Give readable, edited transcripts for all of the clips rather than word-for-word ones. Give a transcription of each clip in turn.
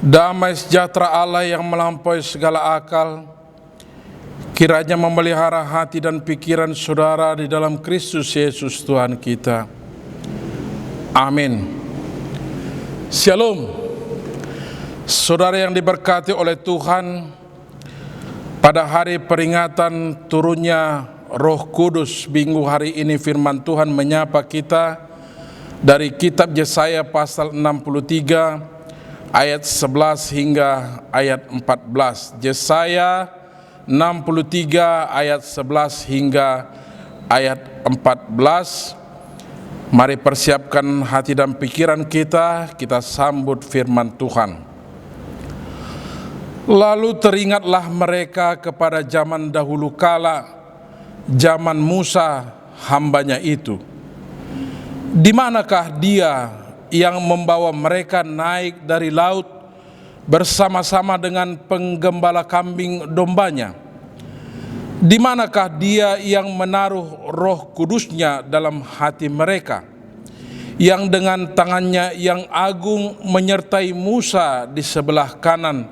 Damai sejahtera Allah yang melampaui segala akal, kiranya memelihara hati dan pikiran saudara di dalam Kristus Yesus Tuhan kita. Amin. Shalom. Saudara yang diberkati oleh Tuhan, pada hari peringatan turunnya Roh Kudus minggu hari ini firman Tuhan menyapa kita dari kitab Yesaya pasal 63 ayat 11 hingga ayat 14. Yesaya 63 ayat 11 hingga ayat 14. Mari persiapkan hati dan pikiran kita sambut firman Tuhan. Lalu teringatlah mereka kepada zaman dahulu kala, zaman Musa hambanya itu. Di manakah dia yang membawa mereka naik dari laut bersama-sama dengan penggembala kambing dombanya? Di manakah dia yang menaruh Roh Kudusnya dalam hati mereka, yang dengan tangannya yang agung menyertai Musa di sebelah kanan,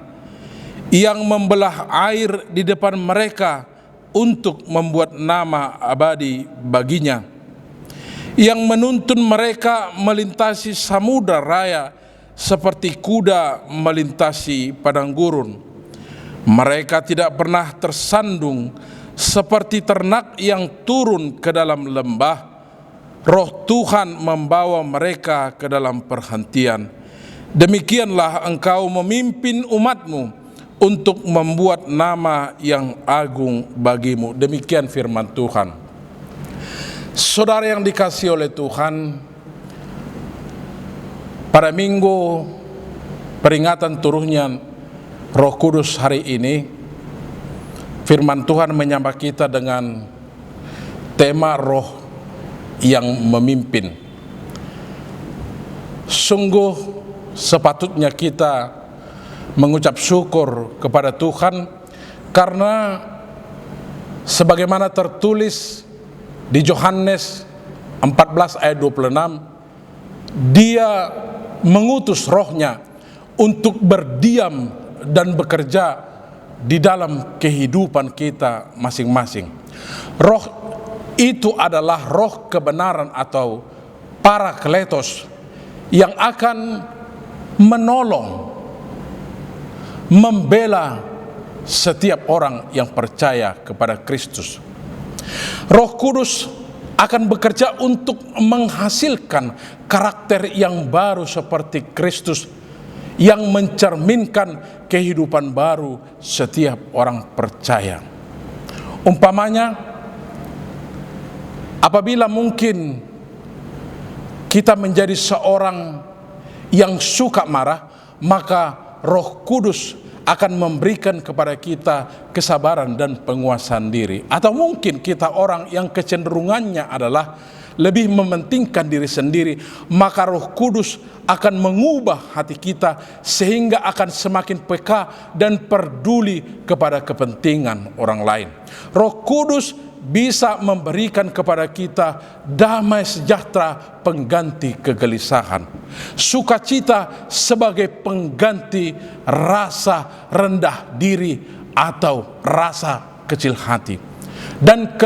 yang membelah air di depan mereka untuk membuat nama abadi baginya, yang menuntun mereka melintasi samudra raya seperti kuda melintasi padang gurun. Mereka tidak pernah tersandung seperti ternak yang turun ke dalam lembah. Roh Tuhan membawa mereka ke dalam perhentian. Demikianlah engkau memimpin umatmu untuk membuat nama yang agung bagimu. Demikian firman Tuhan. Saudara yang dikasihi oleh Tuhan, pada minggu peringatan turunnya Roh Kudus hari ini, firman Tuhan menyapa kita dengan tema Roh yang memimpin. Sungguh sepatutnya kita mengucap syukur kepada Tuhan karena sebagaimana tertulis di Yohanes 14 ayat 26, Dia mengutus Rohnya untuk berdiam dan bekerja di dalam kehidupan kita masing-masing. Roh itu adalah roh kebenaran atau Parakletos yang akan menolong, membela setiap orang yang percaya kepada Kristus. Roh Kudus akan bekerja untuk menghasilkan karakter yang baru seperti Kristus, yang mencerminkan kehidupan baru setiap orang percaya. Umpamanya, apabila mungkin kita menjadi seorang yang suka marah, maka Roh Kudus akan memberikan kepada kita kesabaran dan penguasaan diri. Atau mungkin kita orang yang kecenderungannya adalah lebih mementingkan diri sendiri, maka Roh Kudus akan mengubah hati kita sehingga akan semakin peka dan peduli kepada kepentingan orang lain. Roh Kudus bisa memberikan kepada kita damai sejahtera pengganti kegelisahan, sukacita sebagai pengganti rasa rendah diri atau rasa kecil hati, dan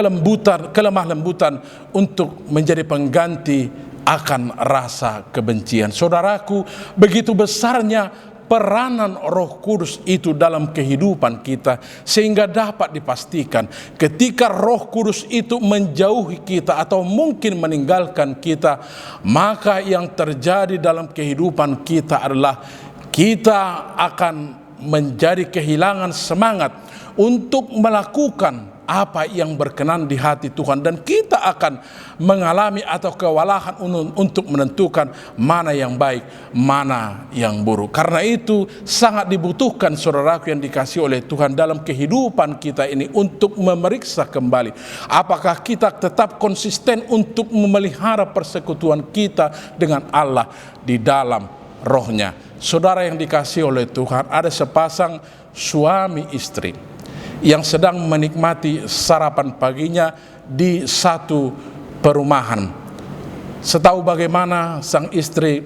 kelemah lembutan untuk menjadi pengganti akan rasa kebencian. Saudaraku, begitu besarnya peranan Roh Kudus itu dalam kehidupan kita, sehingga dapat dipastikan ketika Roh Kudus itu menjauhi kita atau mungkin meninggalkan kita, maka yang terjadi dalam kehidupan kita adalah kita akan menjadi kehilangan semangat untuk melakukan apa yang berkenan di hati Tuhan, dan kita akan mengalami atau kewalahan untuk menentukan mana yang baik, mana yang buruk. Karena itu sangat dibutuhkan saudaraku yang dikasihi oleh Tuhan dalam kehidupan kita ini untuk memeriksa kembali apakah kita tetap konsisten untuk memelihara persekutuan kita dengan Allah di dalam Rohnya. Saudara yang dikasihi oleh Tuhan, ada sepasang suami istri yang sedang menikmati sarapan paginya di satu perumahan. Setahu bagaimana sang istri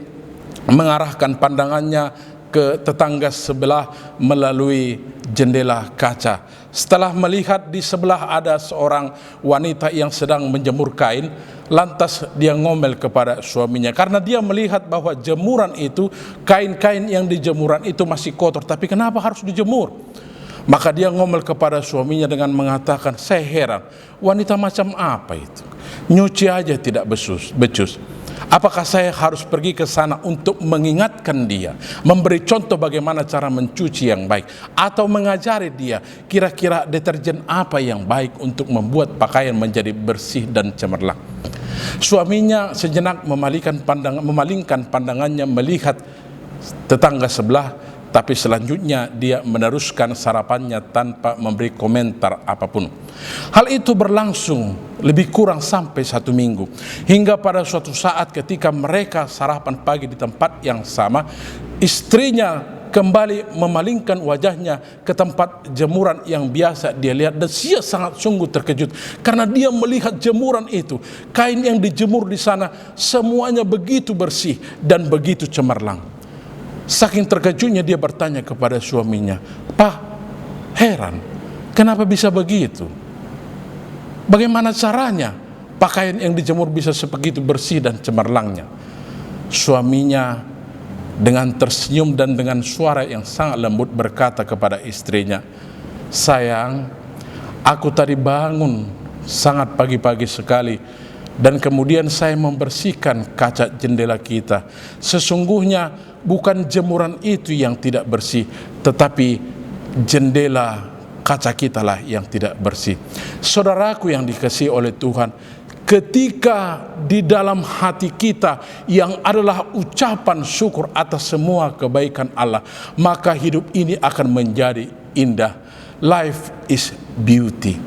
mengarahkan pandangannya ke tetangga sebelah melalui jendela kaca. Setelah melihat di sebelah ada seorang wanita yang sedang menjemur kain, lantas dia ngomel kepada suaminya karena dia melihat bahwa jemuran itu, kain-kain yang dijemuran itu masih kotor, tapi kenapa harus dijemur? Maka dia ngomel kepada suaminya dengan mengatakan, saya heran, wanita macam apa itu? Nyuci aja tidak becus. Apakah saya harus pergi ke sana untuk mengingatkan dia, memberi contoh bagaimana cara mencuci yang baik, atau mengajari dia kira-kira deterjen apa yang baik untuk membuat pakaian menjadi bersih dan cemerlang? Suaminya sejenak memalingkan pandangannya melihat tetangga sebelah, tapi selanjutnya dia meneruskan sarapannya tanpa memberi komentar apapun. Hal itu berlangsung lebih kurang sampai 1 minggu, hingga pada suatu saat ketika mereka sarapan pagi di tempat yang sama, istrinya kembali memalingkan wajahnya ke tempat jemuran yang biasa dia lihat, dan dia sangat sungguh terkejut karena dia melihat jemuran itu, kain yang dijemur di sana semuanya begitu bersih dan begitu cemerlang. Saking terkejutnya dia bertanya kepada suaminya, "Pak, heran, kenapa bisa begitu? Bagaimana caranya pakaian yang dijemur bisa sebegitu bersih dan cemerlangnya?" Suaminya dengan tersenyum dan dengan suara yang sangat lembut berkata kepada istrinya, "Sayang, aku tadi bangun sangat pagi-pagi sekali, dan kemudian saya membersihkan kaca jendela kita. Sesungguhnya bukan jemuran itu yang tidak bersih, tetapi jendela kaca kita lah yang tidak bersih." Saudaraku yang dikasihi oleh Tuhan, ketika di dalam hati kita yang adalah ucapan syukur atas semua kebaikan Allah, maka hidup ini akan menjadi indah. Life is beauty.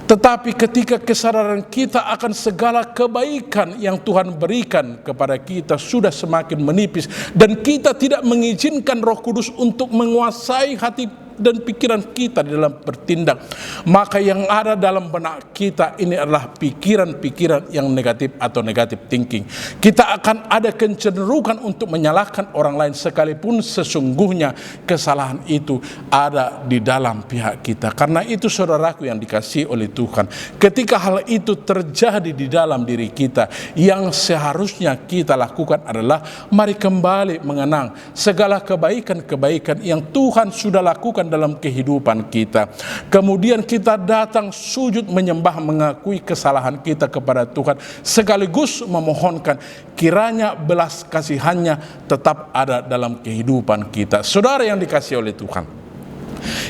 Tetapi ketika kesadaran kita akan segala kebaikan yang Tuhan berikan kepada kita sudah semakin menipis, dan kita tidak mengizinkan Roh Kudus untuk menguasai hati dan pikiran kita di dalam bertindak, maka yang ada dalam benak kita ini adalah pikiran-pikiran yang negatif atau negative thinking. Kita akan ada kecenderungan untuk menyalahkan orang lain, sekalipun sesungguhnya kesalahan itu ada di dalam pihak kita. Karena itu saudaraku yang dikasihi oleh Tuhan, ketika hal itu terjadi di dalam diri kita, yang seharusnya kita lakukan adalah mari kembali mengenang segala kebaikan-kebaikan yang Tuhan sudah lakukan dalam kehidupan kita. Kemudian kita datang sujud menyembah, mengakui kesalahan kita kepada Tuhan, sekaligus memohonkan kiranya belas kasihannya tetap ada dalam kehidupan kita. Saudara yang dikasihi oleh Tuhan,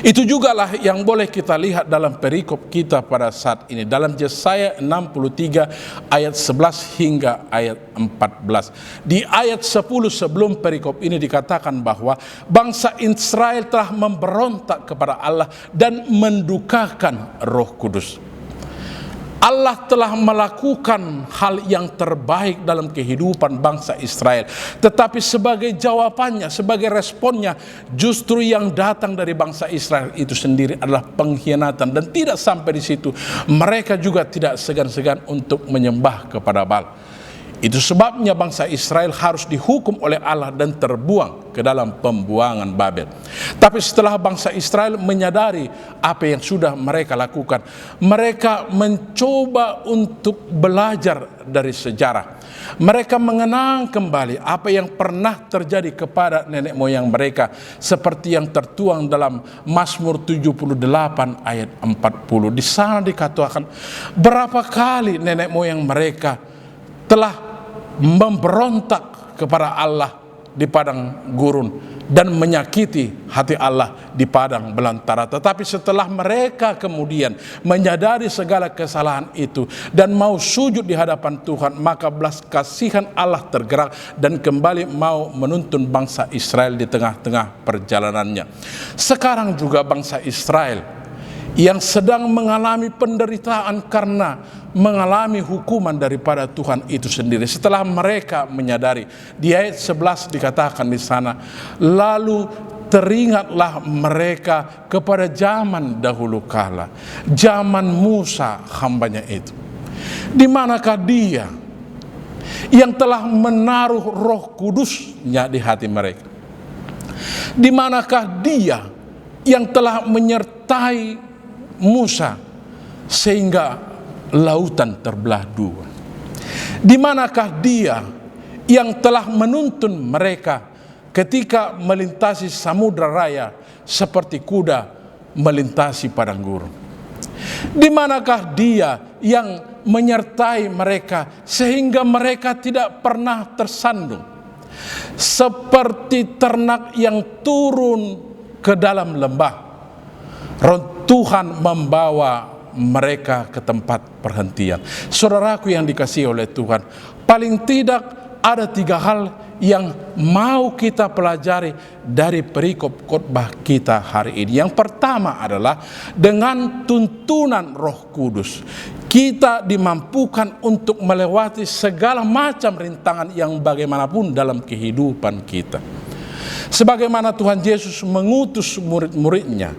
itu jugalah yang boleh kita lihat dalam perikop kita pada saat ini, dalam Yesaya 63 ayat 11 hingga ayat 14. Di ayat 10 sebelum perikop ini dikatakan bahwa bangsa Israel telah memberontak kepada Allah dan mendukakan Roh Kudus. Allah telah melakukan hal yang terbaik dalam kehidupan bangsa Israel, tetapi sebagai jawabannya, sebagai responnya, justru yang datang dari bangsa Israel itu sendiri adalah pengkhianatan. Dan tidak sampai di situ, mereka juga tidak segan-segan untuk menyembah kepada Baal. Itu sebabnya bangsa Israel harus dihukum oleh Allah dan terbuang ke dalam pembuangan Babel. Tapi setelah bangsa Israel menyadari apa yang sudah mereka lakukan, mereka mencoba untuk belajar dari sejarah. Mereka mengenang kembali apa yang pernah terjadi kepada nenek moyang mereka, seperti yang tertuang dalam Mazmur 78 ayat 40. Di sana dikatakan berapa kali nenek moyang mereka telah memberontak kepada Allah di padang gurun dan menyakiti hati Allah di padang belantara. Tetapi setelah mereka kemudian menyadari segala kesalahan itu dan mau sujud di hadapan Tuhan, maka belas kasihan Allah tergerak dan kembali mau menuntun bangsa Israel di tengah-tengah perjalanannya. Sekarang juga bangsa Israel yang sedang mengalami penderitaan karena mengalami hukuman daripada Tuhan itu sendiri. Setelah mereka menyadari, di ayat 11 dikatakan di sana, lalu teringatlah mereka kepada zaman dahulu kala, zaman Musa hambanya itu. Di manakah dia yang telah menaruh Roh Kudusnya di hati mereka? Di manakah Dia yang telah menyertai Musa sehingga lautan terbelah dua? Di manakah Dia yang telah menuntun mereka ketika melintasi samudra raya seperti kuda melintasi padang gurun? Di manakah Dia yang menyertai mereka sehingga mereka tidak pernah tersandung seperti ternak yang turun ke dalam lembah? Roh Tuhan membawa mereka ke tempat perhentian. Saudaraku yang dikasihi oleh Tuhan, paling tidak ada 3 hal yang mau kita pelajari dari perikop khotbah kita hari ini. Yang pertama adalah dengan tuntunan Roh Kudus kita dimampukan untuk melewati segala macam rintangan yang bagaimanapun dalam kehidupan kita. Sebagaimana Tuhan Yesus mengutus murid-muridnya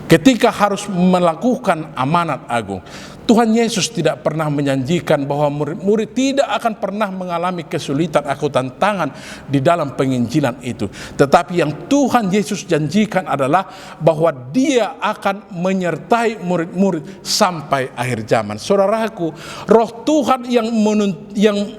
ketika harus melakukan amanat agung, Tuhan Yesus tidak pernah menjanjikan bahwa murid-murid tidak akan pernah mengalami kesulitan atau tantangan di dalam penginjilan itu. Tetapi yang Tuhan Yesus janjikan adalah bahwa Dia akan menyertai murid-murid sampai akhir zaman. Saudaraku, Roh Tuhan yang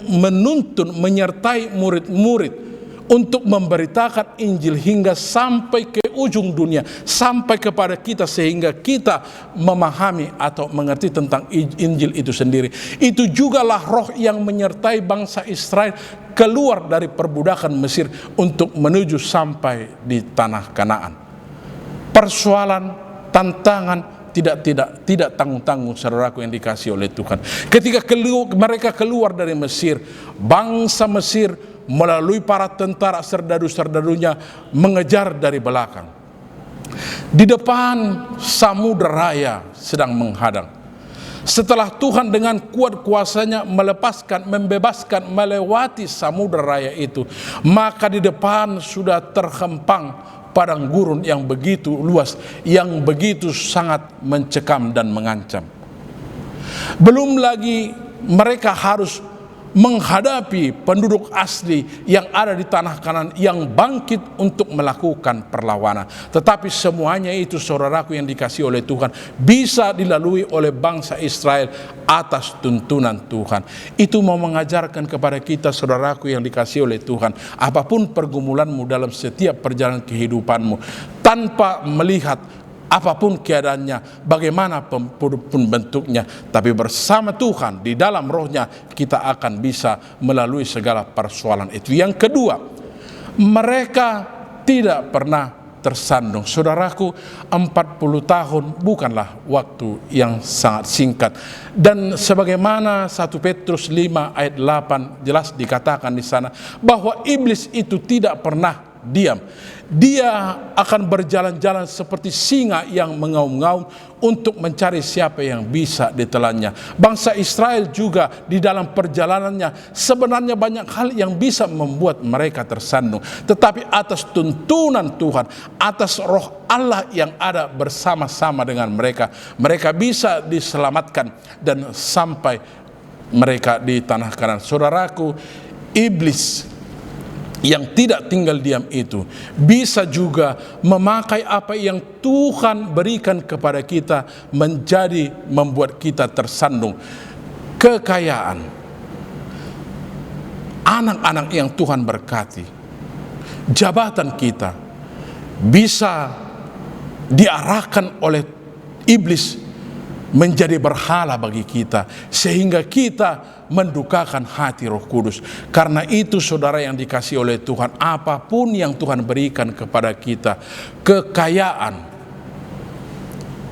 menuntun, menyertai murid-murid untuk memberitakan Injil hingga sampai ke ujung dunia, sampai kepada kita sehingga kita memahami atau mengerti tentang Injil itu sendiri. Itu jugalah Roh yang menyertai bangsa Israel keluar dari perbudakan Mesir untuk menuju sampai di tanah Kanaan. Persoalan, tantangan tidak tanggung-tanggung, saudaraku yang dikasihi oleh Tuhan. Ketika mereka keluar dari Mesir, bangsa Mesir melalui para tentara serdadu-serdadunya mengejar dari belakang. Di depan samudra raya sedang menghadang. Setelah Tuhan dengan kuat kuasanya membebaskan melewati samudra raya itu, maka di depan sudah terhempang padang gurun yang begitu luas, yang begitu sangat mencekam dan mengancam. Belum lagi mereka harus menghadapi penduduk asli yang ada di tanah Kanaan yang bangkit untuk melakukan perlawanan. Tetapi semuanya itu, saudaraku yang dikasihi oleh Tuhan, bisa dilalui oleh bangsa Israel atas tuntunan Tuhan. Itu mau mengajarkan kepada kita, saudaraku yang dikasihi oleh Tuhan, apapun pergumulanmu dalam setiap perjalanan kehidupanmu, tanpa melihat apapun keadaannya, bagaimanapun bentuknya, tapi bersama Tuhan di dalam Rohnya kita akan bisa melalui segala persoalan itu. Yang kedua, mereka tidak pernah tersandung. Saudaraku, 40 tahun bukanlah waktu yang sangat singkat. Dan sebagaimana 1 Petrus 5 ayat 8 jelas dikatakan di sana bahwa iblis itu tidak pernah diam. Dia akan berjalan-jalan seperti singa yang mengaum-ngaum untuk mencari siapa yang bisa ditelannya. Bangsa Israel juga di dalam perjalanannya sebenarnya banyak hal yang bisa membuat mereka tersandung. Tetapi atas tuntunan Tuhan, atas Roh Allah yang ada bersama-sama dengan mereka, mereka bisa diselamatkan dan sampai mereka di tanah Kanaan. Saudaraku, iblis yang tidak tinggal diam itu bisa juga memakai apa yang Tuhan berikan kepada kita menjadi membuat kita tersandung. Kekayaan, anak-anak yang Tuhan berkati, jabatan kita bisa diarahkan oleh iblis menjadi berhala bagi kita sehingga kita mendukakan hati Roh Kudus. Karena itu, saudara yang dikasihi oleh Tuhan, apapun yang Tuhan berikan kepada kita, kekayaan,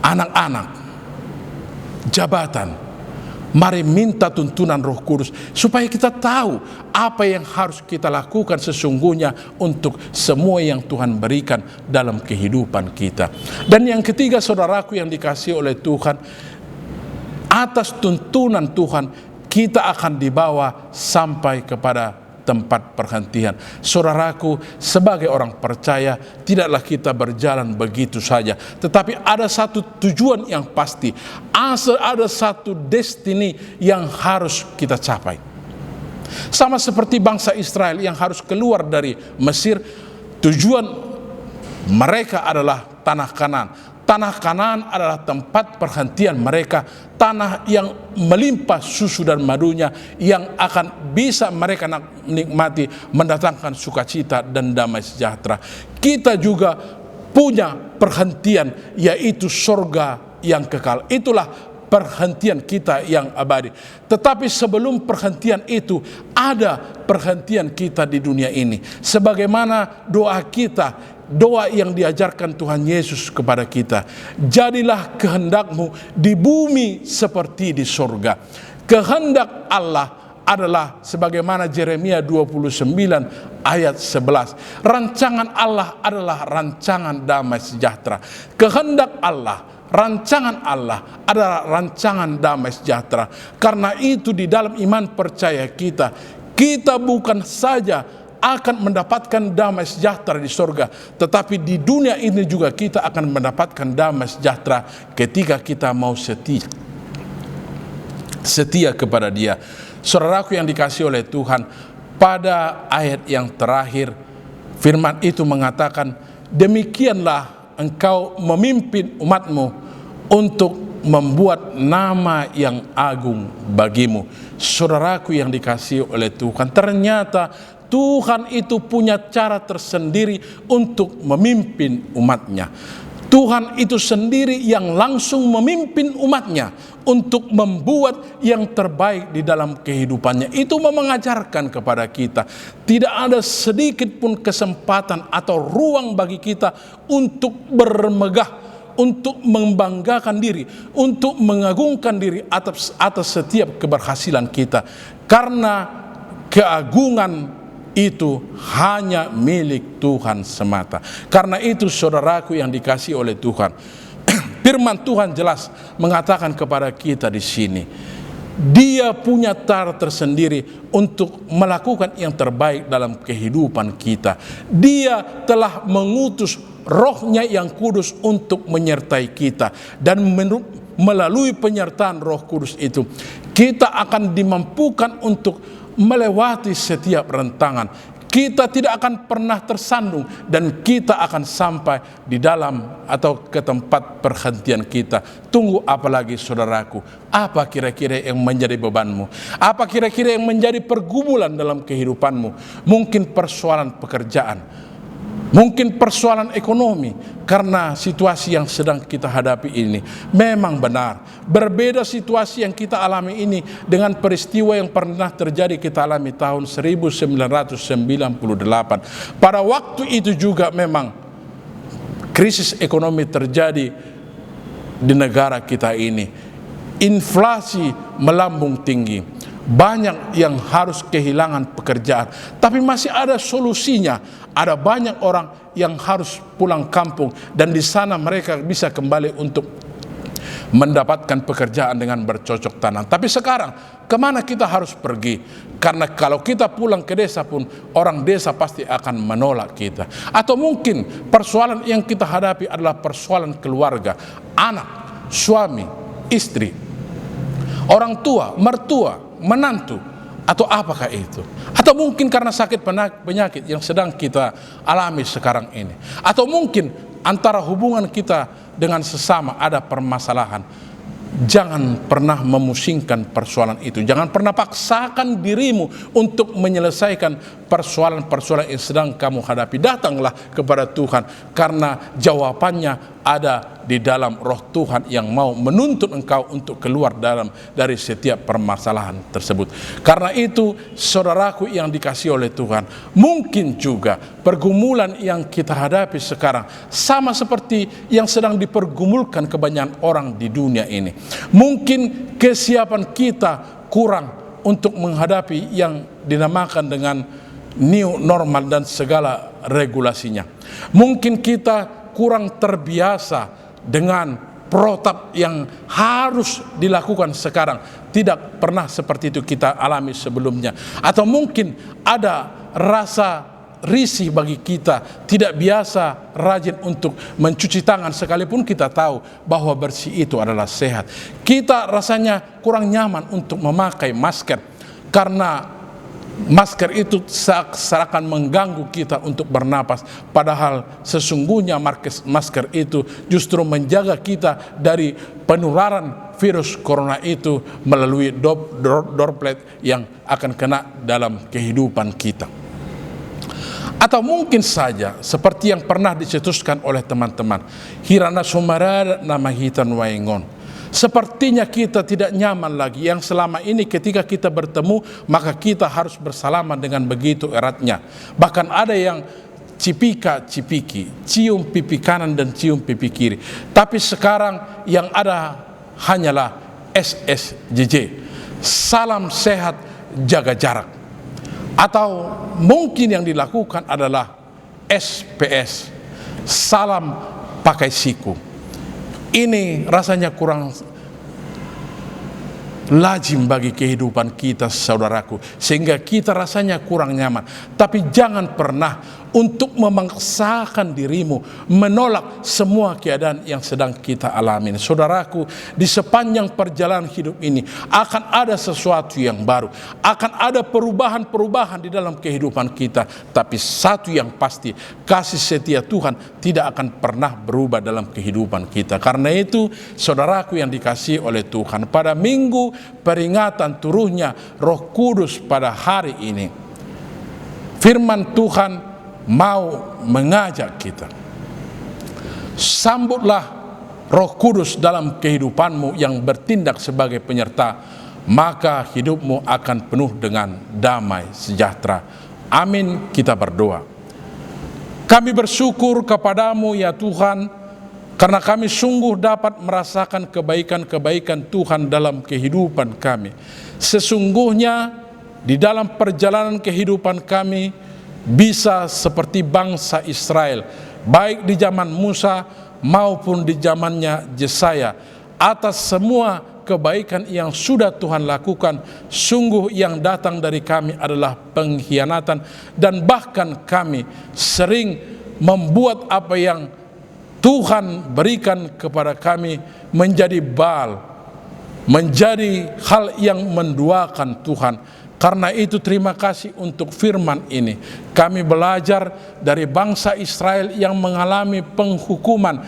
anak-anak, jabatan, mari minta tuntunan Roh Kudus supaya kita tahu apa yang harus kita lakukan sesungguhnya untuk semua yang Tuhan berikan dalam kehidupan kita. Dan yang ketiga, saudaraku yang dikasihi oleh Tuhan, atas tuntunan Tuhan kita akan dibawa sampai kepada tempat perhentian. Saudaraku, sebagai orang percaya, tidaklah kita berjalan begitu saja, tetapi ada satu tujuan yang pasti, ada satu destiny yang harus kita capai. Sama seperti bangsa Israel yang harus keluar dari Mesir, tujuan Mereka adalah tanah Kanaan. Tanah Kanaan adalah tempat perhentian mereka, tanah yang melimpah susu dan madunya, yang akan bisa mereka nikmati, mendatangkan sukacita dan damai sejahtera. Kita juga punya perhentian, yaitu surga yang kekal. Itulah perhentian kita yang abadi. Tetapi sebelum perhentian itu, ada perhentian kita di dunia ini. Sebagaimana doa kita, doa yang diajarkan Tuhan Yesus kepada kita, jadilah kehendakmu di bumi seperti di surga. Kehendak Allah adalah sebagaimana Yeremia 29 ayat 11. Rancangan Allah adalah rancangan damai sejahtera. Kehendak Allah, rancangan Allah adalah rancangan damai sejahtera. Karena itu di dalam iman percaya kita bukan saja akan mendapatkan damai sejahtera di surga, tetapi di dunia ini juga kita akan mendapatkan damai sejahtera ketika kita mau setia kepada Dia. Saudaraku yang dikasihi oleh Tuhan, pada ayat yang terakhir firman itu mengatakan, demikianlah engkau memimpin umatmu untuk membuat nama yang agung bagimu. Saudaraku yang dikasihi oleh Tuhan, ternyata Tuhan itu punya cara tersendiri untuk memimpin umatnya. Tuhan itu sendiri yang langsung memimpin umatnya untuk membuat yang terbaik di dalam kehidupannya. Itu mengajarkan kepada kita, tidak ada sedikit pun kesempatan atau ruang bagi kita untuk bermegah, untuk membanggakan diri, untuk mengagungkan diri atas setiap keberhasilan kita. Karena keagungan itu hanya milik Tuhan semata. Karena itu saudaraku yang dikasihi oleh Tuhan, firman Tuhan jelas mengatakan kepada kita di sini, Dia punya cara tersendiri untuk melakukan yang terbaik dalam kehidupan kita. Dia telah mengutus Roh-Nya yang kudus untuk menyertai kita, dan melalui penyertaan Roh Kudus itu kita akan dimampukan untuk melewati setiap rentangan. Kita tidak akan pernah tersandung, dan kita akan sampai di dalam atau ke tempat perhentian kita. Tunggu apalagi saudaraku? Apa kira-kira yang menjadi bebanmu? Apa kira-kira yang menjadi pergumulan dalam kehidupanmu? Mungkin persoalan pekerjaan, mungkin persoalan ekonomi, karena situasi yang sedang kita hadapi ini memang benar. Berbeda situasi yang kita alami ini dengan peristiwa yang pernah terjadi kita alami tahun 1998. Pada waktu itu juga memang krisis ekonomi terjadi di negara kita ini. Inflasi melambung tinggi. Banyak yang harus kehilangan pekerjaan, tapi masih ada solusinya. Ada banyak orang yang harus pulang kampung, dan di sana mereka bisa kembali untuk mendapatkan pekerjaan dengan bercocok tanam. Tapi sekarang kemana kita harus pergi? Karena kalau kita pulang ke desa pun, orang desa pasti akan menolak kita. Atau mungkin persoalan yang kita hadapi adalah persoalan keluarga, anak, suami, istri, orang tua, mertua, menantu, atau apakah itu? Atau mungkin karena sakit penyakit yang sedang kita alami sekarang ini. Atau mungkin antara hubungan kita dengan sesama ada permasalahan. Jangan pernah memusingkan persoalan itu. Jangan pernah paksakan dirimu untuk menyelesaikan persoalan-persoalan yang sedang kamu hadapi. Datanglah kepada Tuhan, karena jawabannya ada di dalam Roh Tuhan yang mau menuntun engkau untuk keluar dari setiap permasalahan tersebut. Karena itu saudaraku yang dikasihi oleh Tuhan, mungkin juga pergumulan yang kita hadapi sekarang sama seperti yang sedang dipergumulkan kebanyakan orang di dunia ini. Mungkin kesiapan kita kurang untuk menghadapi yang dinamakan dengan new normal dan segala regulasinya. Mungkin kita kurang terbiasa dengan protap yang harus dilakukan sekarang. Tidak pernah seperti itu kita alami sebelumnya. Atau mungkin ada rasa risih bagi kita, tidak biasa rajin untuk mencuci tangan, sekalipun kita tahu bahwa bersih itu adalah sehat. Kita rasanya kurang nyaman untuk memakai masker, karena masker itu seakan mengganggu kita untuk bernapas, padahal sesungguhnya masker itu justru menjaga kita dari penularan virus corona itu melalui droplet yang akan kena dalam kehidupan kita. Atau mungkin saja seperti yang pernah dicetuskan oleh teman-teman, hirana sumarada nama hitan waingon. Sepertinya kita tidak nyaman lagi, yang selama ini ketika kita bertemu maka kita harus bersalaman dengan begitu eratnya. Bahkan ada yang cipika-cipiki, cium pipi kanan dan cium pipi kiri. Tapi sekarang yang ada hanyalah SSJJ, salam sehat jaga jarak. Atau mungkin yang dilakukan adalah SPS, salam pakai siku. Ini rasanya kurang lazim bagi kehidupan kita, saudaraku, sehingga kita rasanya kurang nyaman. Tapi jangan pernah untuk memaksakan dirimu menolak semua keadaan yang sedang kita alami. Saudaraku, di sepanjang perjalanan hidup ini akan ada sesuatu yang baru, akan ada perubahan-perubahan di dalam kehidupan kita. Tapi satu yang pasti, kasih setia Tuhan tidak akan pernah berubah dalam kehidupan kita. Karena itu, saudaraku yang dikasihi oleh Tuhan, pada minggu peringatan turunnya Roh Kudus pada hari ini, firman Tuhan mau mengajak kita, sambutlah Roh Kudus dalam kehidupanmu yang bertindak sebagai penyerta, maka hidupmu akan penuh dengan damai sejahtera. Amin. Kita berdoa. Kami bersyukur kepadamu ya Tuhan, karena kami sungguh dapat merasakan kebaikan-kebaikan Tuhan dalam kehidupan kami. Sesungguhnya di dalam perjalanan kehidupan kami bisa seperti bangsa Israel, baik di zaman Musa maupun di zamannya Yesaya. Atas semua kebaikan yang sudah Tuhan lakukan, sungguh yang datang dari kami adalah pengkhianatan, dan bahkan kami sering membuat apa yang Tuhan berikan kepada kami menjadi baal, menjadi hal yang menduakan Tuhan. Karena itu terima kasih untuk firman ini. Kami belajar dari bangsa Israel yang mengalami penghukuman,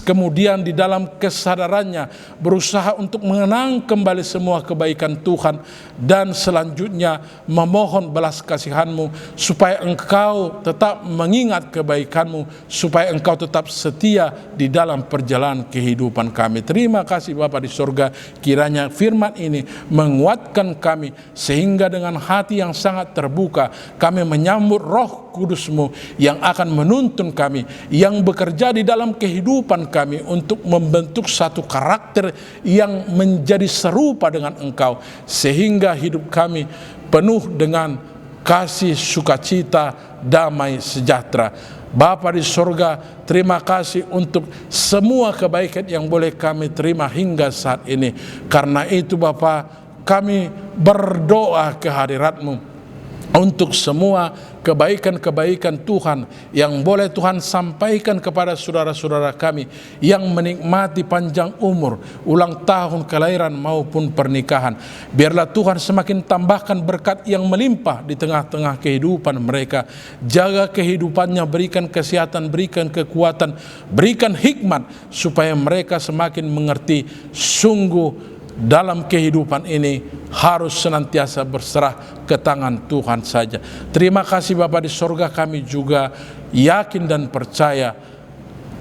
kemudian di dalam kesadarannya berusaha untuk mengenang kembali semua kebaikan Tuhan, dan selanjutnya memohon belas kasihan-Mu supaya Engkau tetap mengingat kebaikan-Mu, supaya Engkau tetap setia di dalam perjalanan kehidupan kami. Terima kasih Bapa di surga, kiranya firman ini menguatkan kami, sehingga dengan hati yang sangat terbuka kami menyambut Roh Kudus-Mu yang akan menuntun kami, yang bekerja di dalam kehidupan kami untuk membentuk satu karakter yang menjadi serupa dengan Engkau, sehingga hidup kami penuh dengan kasih, sukacita, damai, sejahtera. Bapa di surga, terima kasih untuk semua kebaikan yang boleh kami terima hingga saat ini. Karena itu Bapa, kami berdoa ke hadirat-Mu untuk semua kebaikan-kebaikan Tuhan yang boleh Tuhan sampaikan kepada saudara-saudara kami yang menikmati panjang umur, ulang tahun kelahiran maupun pernikahan. Biarlah Tuhan semakin tambahkan berkat yang melimpah di tengah-tengah kehidupan mereka. Jaga kehidupannya, berikan kesehatan, berikan kekuatan, berikan hikmat, supaya mereka semakin mengerti sungguh dalam kehidupan ini harus senantiasa berserah ke tangan Tuhan saja. Terima kasih Bapa di surga, kami juga yakin dan percaya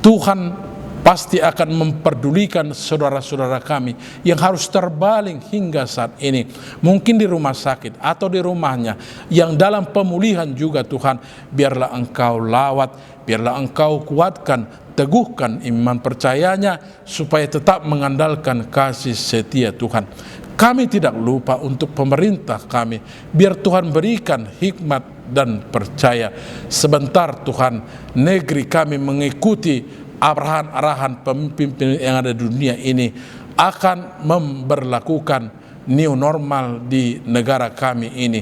Tuhan pasti akan memperdulikan saudara-saudara kami yang harus terbaling hingga saat ini, mungkin di rumah sakit atau di rumahnya, yang dalam pemulihan juga. Tuhan, biarlah Engkau lawat, biarlah Engkau kuatkan, teguhkan iman percayanya, supaya tetap mengandalkan kasih setia Tuhan. Kami tidak lupa untuk pemerintah kami, biar Tuhan berikan hikmat dan percaya. Sebentar Tuhan, negeri kami mengikuti arahan-arahan pemimpin yang ada di dunia ini akan memberlakukan new normal di negara kami ini.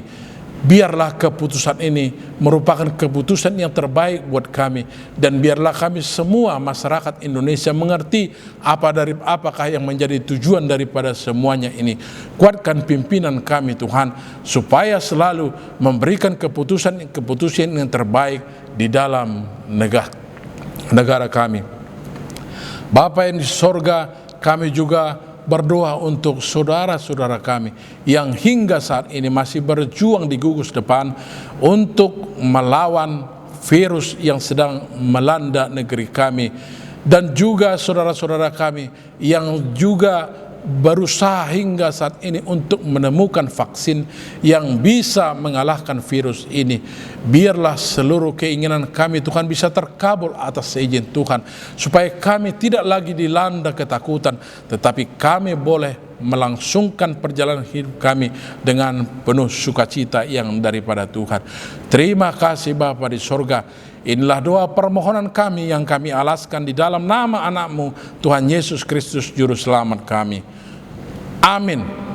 biarlah keputusan ini merupakan keputusan yang terbaik buat kami, dan biarlah kami semua masyarakat Indonesia mengerti apakah yang menjadi tujuan daripada semuanya ini. Kuatkan pimpinan kami Tuhan, supaya selalu memberikan keputusan yang terbaik di dalam negara kami. Bapa yang di sorga, kami juga berdoa untuk saudara-saudara kami yang hingga saat ini masih berjuang di gugus depan untuk melawan virus yang sedang melanda negeri kami, dan juga saudara-saudara kami yang juga berusaha hingga saat ini untuk menemukan vaksin yang bisa mengalahkan virus ini. Biarlah seluruh keinginan kami Tuhan bisa terkabul atas izin Tuhan, supaya kami tidak lagi dilanda ketakutan, tetapi kami boleh melangsungkan perjalanan hidup kami dengan penuh sukacita yang daripada Tuhan. Terima kasih Bapa di sorga. Inilah doa permohonan kami yang kami alaskan di dalam nama anak-Mu Tuhan Yesus Kristus Juru Selamat kami. Amin.